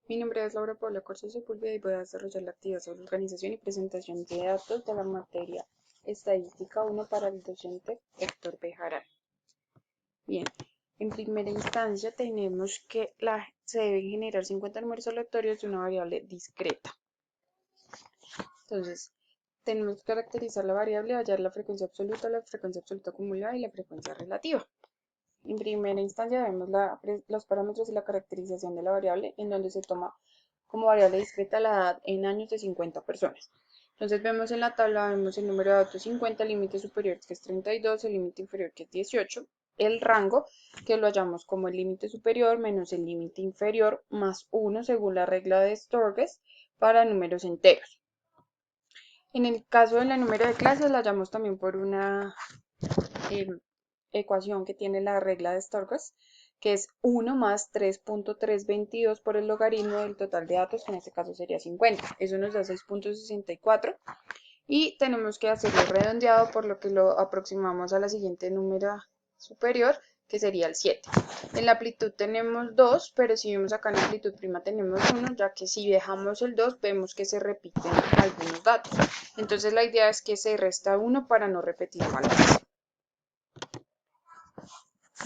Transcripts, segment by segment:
Mi nombre es Laura Paula Corso Sepúlveda y voy a desarrollar la actividad sobre organización y presentación de datos de la materia Estadística 1 para el docente Héctor Bejarano. Bien, en primera instancia tenemos que se deben generar 50 números aleatorios de una variable discreta. Entonces, tenemos que caracterizar la variable, hallar la frecuencia absoluta acumulada y la frecuencia relativa. En primera instancia vemos los parámetros y la caracterización de la variable, en donde se toma como variable discreta la edad en años de 50 personas. Entonces vemos en la tabla, vemos el número de datos 50, el límite superior que es 32, el límite inferior que es 18, el rango que lo hallamos como el límite superior menos el límite inferior más 1 según la regla de Sturges para números enteros. En el caso del número de clases la hallamos también por una ecuación que tiene la regla de Sturges, que es 1 más 3.322 por el logaritmo del total de datos, que en este caso sería 50. Eso nos da 6.64 y tenemos que hacerlo redondeado, por lo que lo aproximamos a la siguiente número superior, que sería el 7. En la amplitud tenemos 2, pero si vemos acá en la amplitud prima tenemos 1, ya que si dejamos el 2 vemos que se repiten algunos datos. Entonces la idea es que se resta 1 para no repetir valores.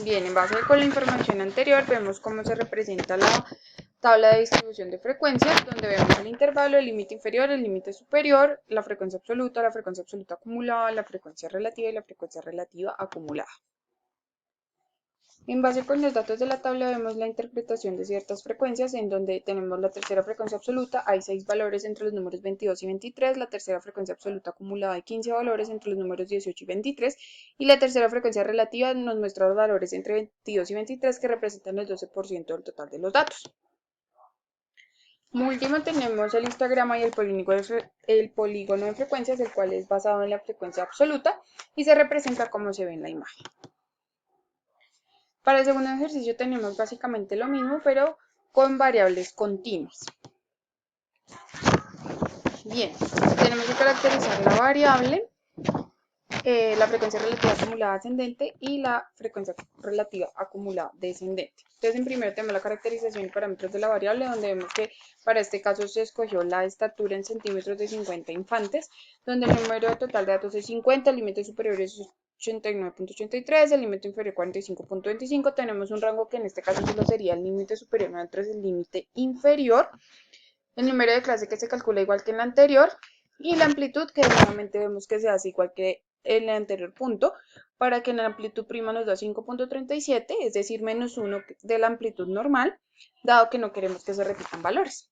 Bien, en base con la información anterior vemos cómo se representa la tabla de distribución de frecuencias, donde vemos el intervalo, el límite inferior, el límite superior, la frecuencia absoluta acumulada, la frecuencia relativa y la frecuencia relativa acumulada. En base con los datos de la tabla vemos la interpretación de ciertas frecuencias, en donde tenemos la tercera frecuencia absoluta, hay 6 valores entre los números 22 y 23, la tercera frecuencia absoluta acumulada hay 15 valores entre los números 18 y 23, y la tercera frecuencia relativa nos muestra los valores entre 22 y 23 que representan el 12% del total de los datos. Como último tenemos el histograma y el polígono de frecuencias, el cual es basado en la frecuencia absoluta y se representa como se ve en la imagen. Para el segundo ejercicio tenemos básicamente lo mismo, pero con variables continuas. Bien, tenemos que caracterizar la variable, la frecuencia relativa acumulada ascendente y la frecuencia relativa acumulada descendente. Entonces, en primero tenemos la caracterización y parámetros de la variable, donde vemos que para este caso se escogió la estatura en centímetros de 50 infantes, donde el número total de datos es 50, el límite superior es 89.83, el límite inferior 45.25, tenemos un rango que en este caso solo sería el límite superior, mientras el límite inferior, el número de clase que se calcula igual que en la anterior, y la amplitud que nuevamente vemos que se hace igual que en el anterior punto, para que en la amplitud prima nos da 5.37, es decir, menos 1 de la amplitud normal, dado que no queremos que se repitan valores.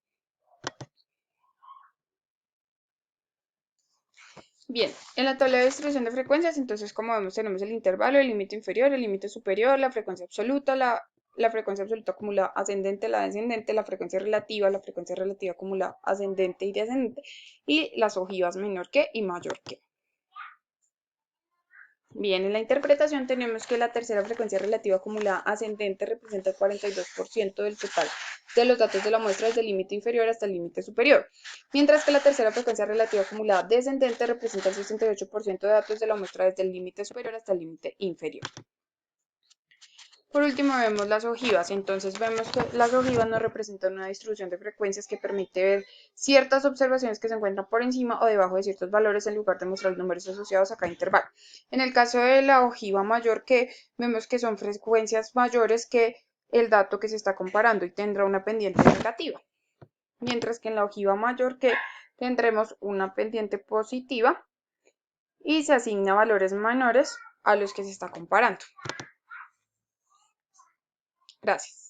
Bien, en la tabla de distribución de frecuencias, entonces como vemos tenemos el intervalo, el límite inferior, el límite superior, la frecuencia absoluta, la frecuencia absoluta acumulada ascendente, la descendente, la frecuencia relativa acumulada ascendente y descendente, y las ojivas menor que y mayor que. Bien, en la interpretación tenemos que la tercera frecuencia relativa acumulada ascendente representa el 42% del total de los datos de la muestra desde el límite inferior hasta el límite superior, mientras que la tercera frecuencia relativa acumulada descendente representa el 68% de datos de la muestra desde el límite superior hasta el límite inferior. Por último vemos las ojivas, entonces vemos que las ojivas nos representan una distribución de frecuencias que permite ver ciertas observaciones que se encuentran por encima o debajo de ciertos valores en lugar de mostrar los números asociados a cada intervalo. En el caso de la ojiva mayor que, vemos que son frecuencias mayores que el dato que se está comparando y tendrá una pendiente negativa, mientras que en la ojiva mayor que tendremos una pendiente positiva y se asigna valores menores a los que se está comparando. Gracias.